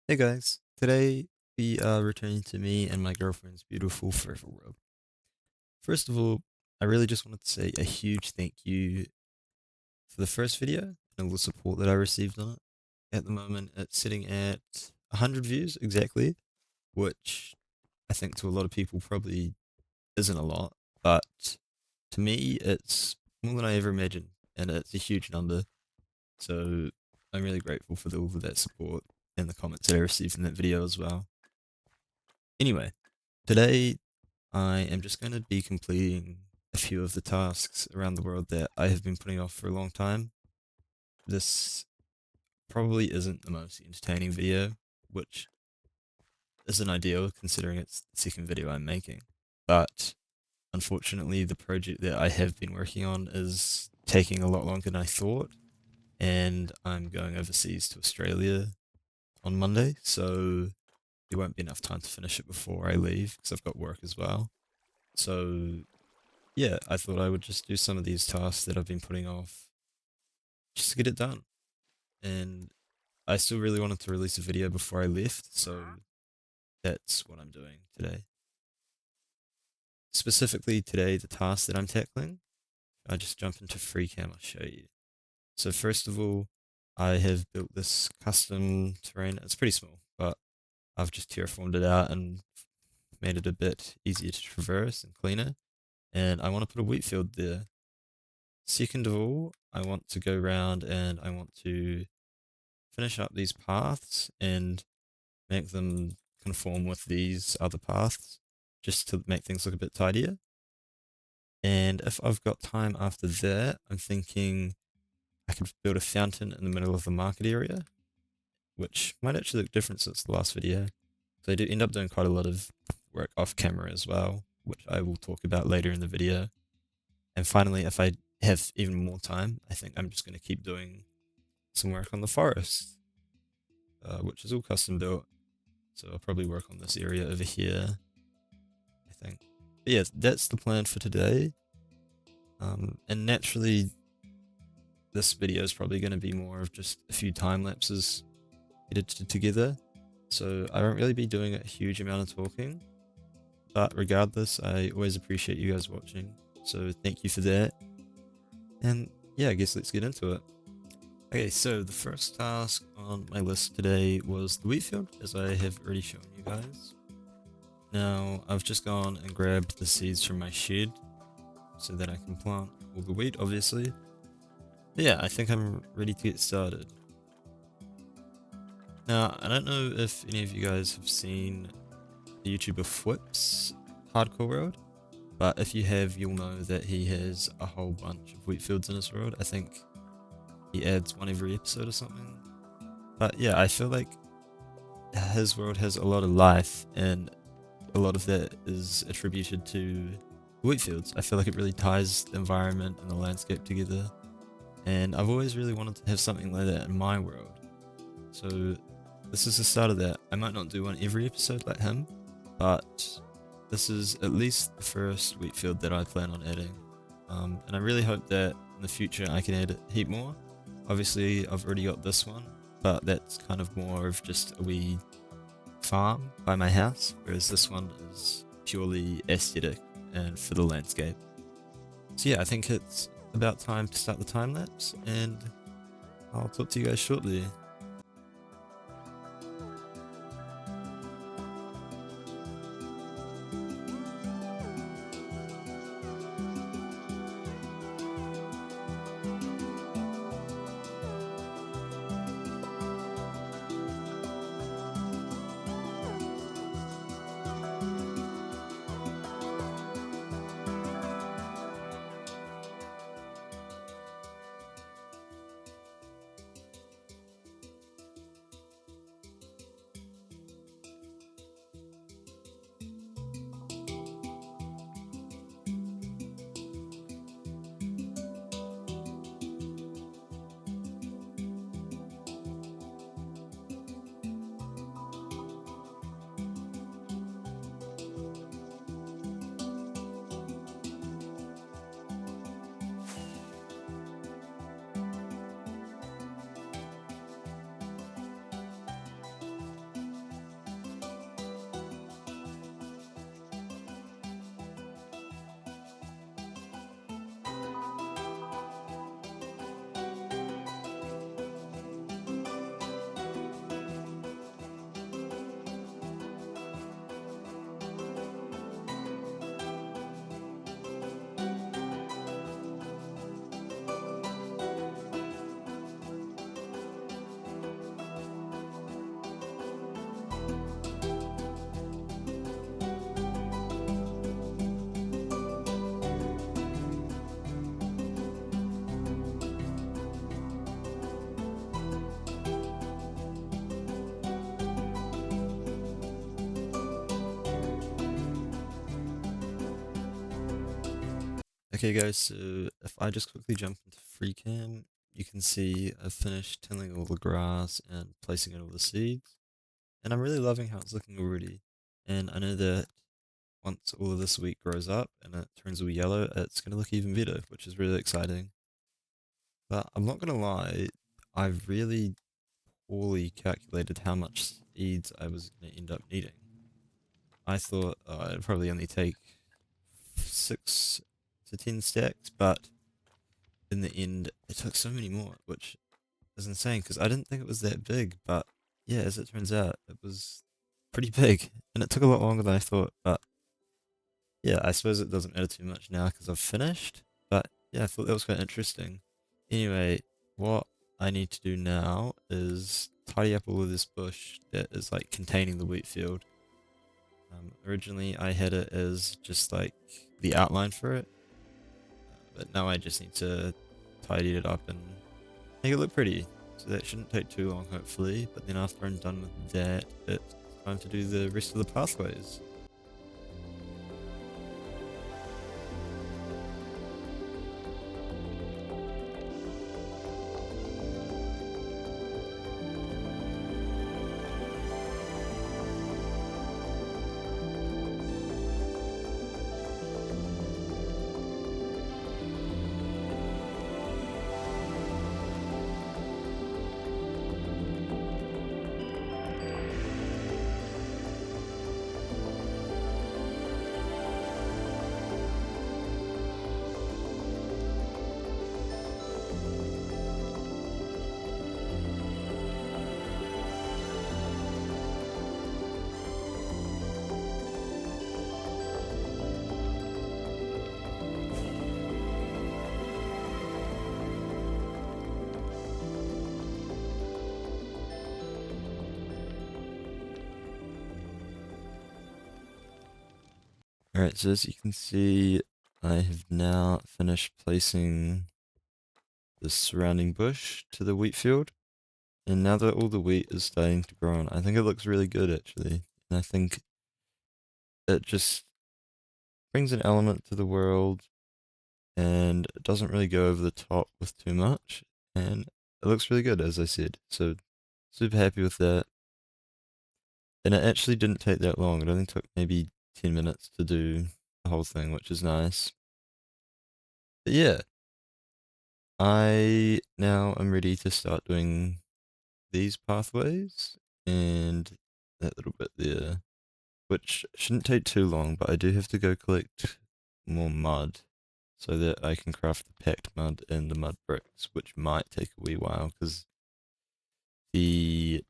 Hey guys, today we are returning to me and my girlfriend's beautiful forever world. First of all, I really just wanted to say a huge thank you for the first video and all the support that I received on it. At the moment, it's sitting at 100 views exactly, which I think to a lot of people probably isn't a lot, but to me, it's more than I ever imagined, and it's a huge number. So I'm really grateful for all of that support and the comments that I received in that video as well. Anyway, today I am just going to be completing a few of the tasks around the world that I have been putting off for a long time. This probably isn't the most entertaining video, which isn't ideal considering it's the second video I'm making. But unfortunately, the project that I have been working on is taking a lot longer than I thought, and I'm going overseas to Australia on Monday, so there won't be enough time to finish it before I leave because I've got work as well. So yeah, I thought I would just do some of these tasks that I've been putting off just to get it done. And I still really wanted to release a video before I left, so that's what I'm doing today. Specifically today, the task that I'm tackling, I just jump into free cam, I'll show you. So first of all, I have built this custom terrain. It's pretty small, but I've just terraformed it out and made it a bit easier to traverse and cleaner. And I want to put a wheat field there. Second of all, I want to go around and I want to finish up these paths and make them conform with these other paths just to make things look a bit tidier. And if I've got time after that, I'm thinking I could build a fountain in the middle of the market area, which might actually look different since the last video. So I do end up doing quite a lot of work off camera as well, which I will talk about later in the video. And finally, if I have even more time, I think I'm just going to keep doing some work on the forest, which is all custom built. So I'll probably work on this area over here, I think. But yeah, that's the plan for today. And naturally, this video is probably going to be more of just a few time lapses edited together. So I won't really be doing a huge amount of talking. But regardless, I always appreciate you guys watching. So thank you for that. And yeah, I guess let's get into it. Okay, so the first task on my list today was the wheat field, as I have already shown you guys. Now, I've just gone and grabbed the seeds from my shed so that I can plant all the wheat, obviously. But yeah, I think I'm ready to get started. Now, I don't know if any of you guys have seen the YouTuber Fwip's Hardcore World, but if you have, you'll know that he has a whole bunch of wheat fields in his world. I think he adds one every episode or something. But yeah, I feel like his world has a lot of life, and a lot of that is attributed to wheat fields. I feel like it really ties the environment and the landscape together, and I've always really wanted to have something like that in my world. So this is the start of that. I might not do one every episode like him, but this is at least the first wheat field that I plan on adding. And I really hope that in the future I can add a heap more. Obviously, I've already got this one, but that's kind of more of just a wee farm by my house, whereas this one is purely aesthetic and for the landscape. So yeah, I think it's about time to start the time lapse, and I'll talk to you guys shortly. Okay guys, so if I just quickly jump into free cam, you can see I've finished tilling all the grass and placing in all the seeds, and I'm really loving how it's looking already. And I know that once all of this wheat grows up and it turns all yellow, it's going to look even better, which is really exciting. But I'm not going to lie, I really poorly calculated how much seeds I was going to end up needing. I thought it'd probably only take 6 to 10 stacks, but in the end, it took so many more, which is insane because I didn't think it was that big. But yeah, as it turns out, it was pretty big, and it took a lot longer than I thought. But yeah, I suppose it doesn't matter too much now because I've finished. But yeah, I thought that was quite interesting. Anyway, what I need to do now is tidy up all of this bush that is like containing the wheat field. Originally, I had it as just like the outline for it, but now I just need to tidy it up and make it look pretty. So that shouldn't take too long, hopefully. But then after I'm done with that, it's time to do the rest of the pathways. Alright, so as you can see, I have now finished placing the surrounding bush to the wheat field. And now that all the wheat is starting to grow on, I think it looks really good actually. And I think it just brings an element to the world and it doesn't really go over the top with too much. And it looks really good, as I said. So, super happy with that. And it actually didn't take that long. It only took maybe 10 minutes to do the whole thing, which is nice. But yeah, I now am ready to start doing these pathways and that little bit there, which shouldn't take too long, but I do have to go collect more mud so that I can craft the packed mud and the mud bricks, which might take a wee while because the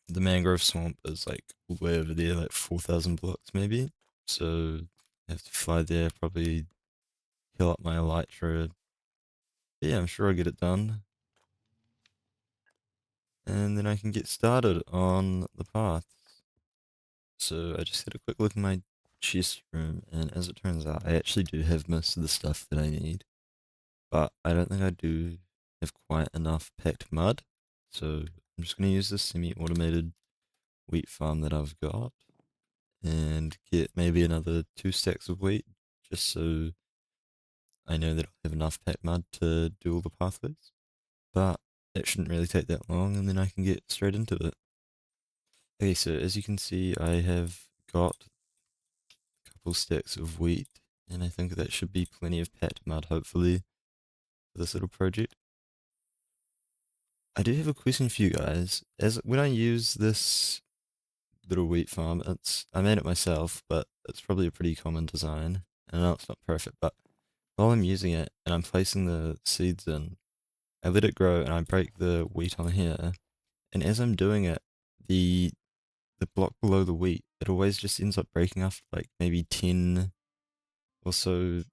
the mangrove swamp is like way over there, like 4,000 blocks maybe. So I have to fly there, probably heal up my elytra. But yeah, I'm sure I'll get it done. And then I can get started on the path. So I just had a quick look in my chest room, and as it turns out, I actually do have most of the stuff that I need. But I don't think I do have quite enough packed mud. So I'm just going to use this semi-automated wheat farm that I've got and get maybe another 2 stacks of wheat just so I know that I'll have enough packed mud to do all the pathways. But it shouldn't really take that long and then I can get straight into it. Okay, so as you can see, I have got a couple stacks of wheat and I think that should be plenty of packed mud, hopefully, for this little project. I do have a question for you guys. As when I use this little wheat farm, I made it myself, but it's probably a pretty common design. And I know it's not perfect, but while I'm using it and I'm placing the seeds in, I let it grow and I break the wheat on here. And as I'm doing it, the the block below the wheat, it always just ends up breaking after like maybe 10 or so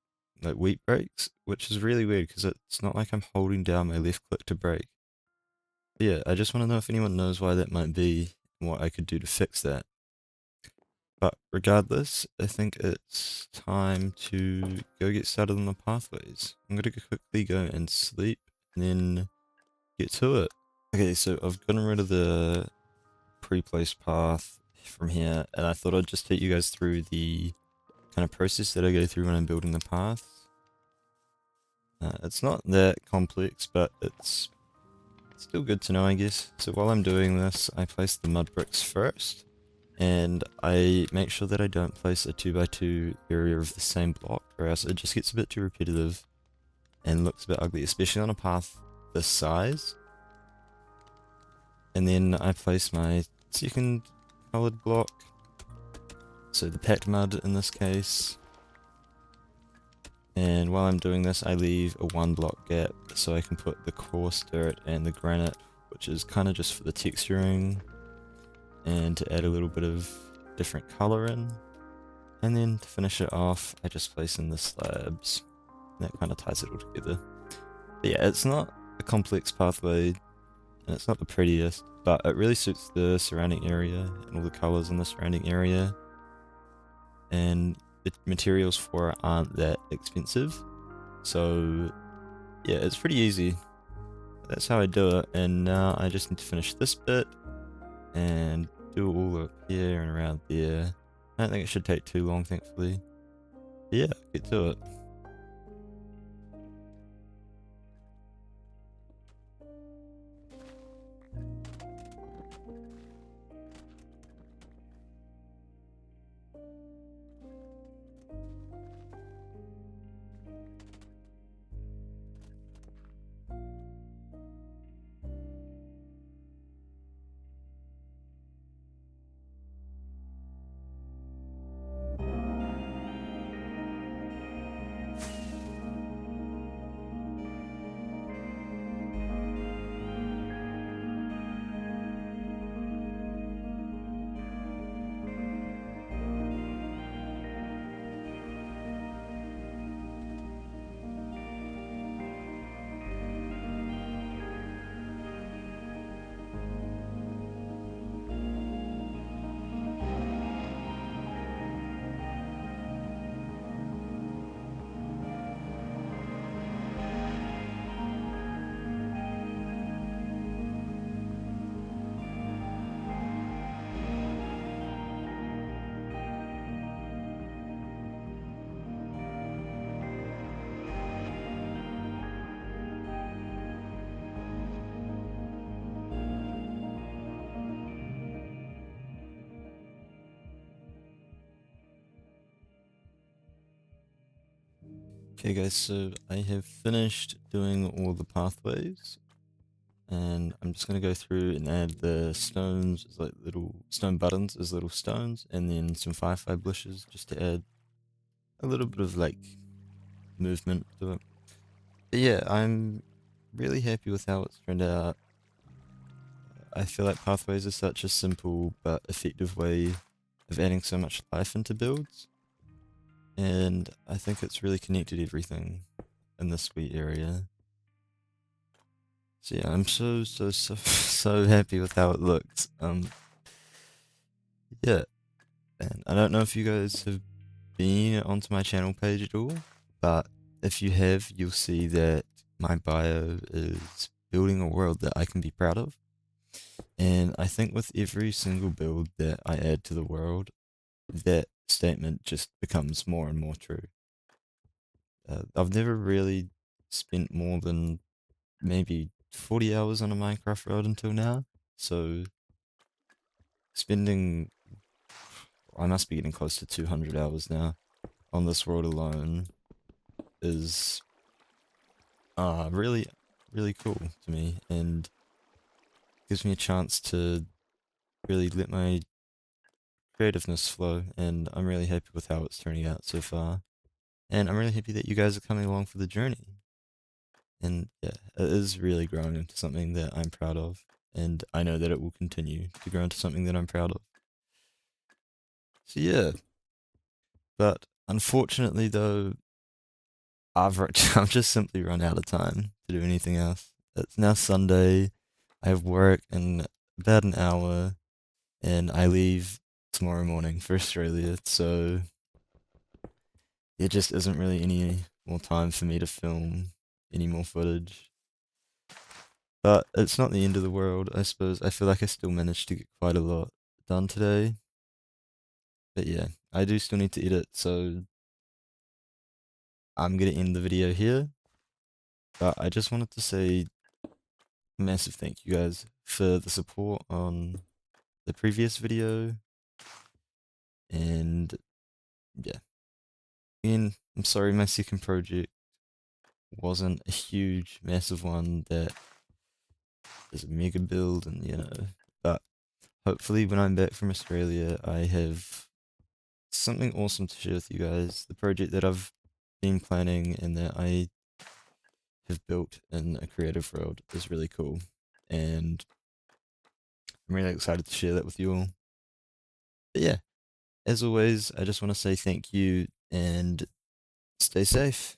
like wheat breaks, which is really weird because it's not like I'm holding down my left click to break. But yeah, I just want to know if anyone knows why that might be and what I could do to fix that. But regardless, I think it's time to go get started on the pathways. I'm gonna quickly go and sleep and then get to it. Okay, so I've gotten rid of the pre-placed path from here, and I thought I'd just take you guys through the kind of process that I go through when I'm building the paths. It's not that complex, but it's still good to know, I guess. So while I'm doing this, I place the mud bricks first, and I make sure that I don't place a 2x2 area of the same block, or else it just gets a bit too repetitive and looks a bit ugly, especially on a path this size. And then I place my second colored block, so the packed mud in this case. And while I'm doing this, I leave a 1 block gap so I can put the coarse dirt and the granite, which is kind of just for the texturing and to add a little bit of different color in. And then to finish it off, I just place in the slabs. And that kind of ties it all together. But yeah, it's not a complex pathway, and it's not the prettiest, but it really suits the surrounding area and all the colors in the surrounding area. And the materials for it aren't that expensive. So yeah, it's pretty easy. That's how I do it. And now I just need to finish this bit and do all up here and around there. I don't think it should take too long, thankfully. But yeah, get to it. Okay guys, so I have finished doing all the pathways, and I'm just going to go through and add the stones as like little stone buttons as little stones, and then some firefly bushes just to add a little bit of like movement to it. But yeah, I'm really happy with how it's turned out. I feel like pathways are such a simple but effective way of adding so much life into builds, and I think it's really connected everything in this sweet area. So yeah, I'm so happy with how it looks. Yeah, and I don't know if you guys have been onto my channel page at all, but if you have, you'll see that my bio is building a world that I can be proud of. And I think with every single build that I add to the world, that statement just becomes more and more true. I've never really spent more than maybe 40 hours on a Minecraft world until now. So spending, I must be getting close to 200 hours now on this world alone is really, really cool to me, and gives me a chance to really let my creativeness flow, and I'm really happy with how it's turning out so far. And I'm really happy that you guys are coming along for the journey. And yeah, it is really growing into something that I'm proud of, and I know that it will continue to grow into something that I'm proud of. So yeah, but unfortunately though, I've just simply run out of time to do anything else. It's now Sunday. I have work in about an hour, and I leave tomorrow morning for Australia. So there just isn't really any more time for me to film any more footage. But it's not the end of the world, I suppose. I feel like I still managed to get quite a lot done today. But yeah, I do still need to edit, so I'm gonna end the video here. But I just wanted to say massive thank you guys for the support on the previous video, and yeah. And I'm sorry my second project wasn't a huge, massive one that is a mega build, and but hopefully when I'm back from Australia, I have something awesome to share with you guys. The project that I've been planning and that I have built in a creative world is really cool, and I'm really excited to share that with you all. But yeah, as always, I just want to say thank you and stay safe.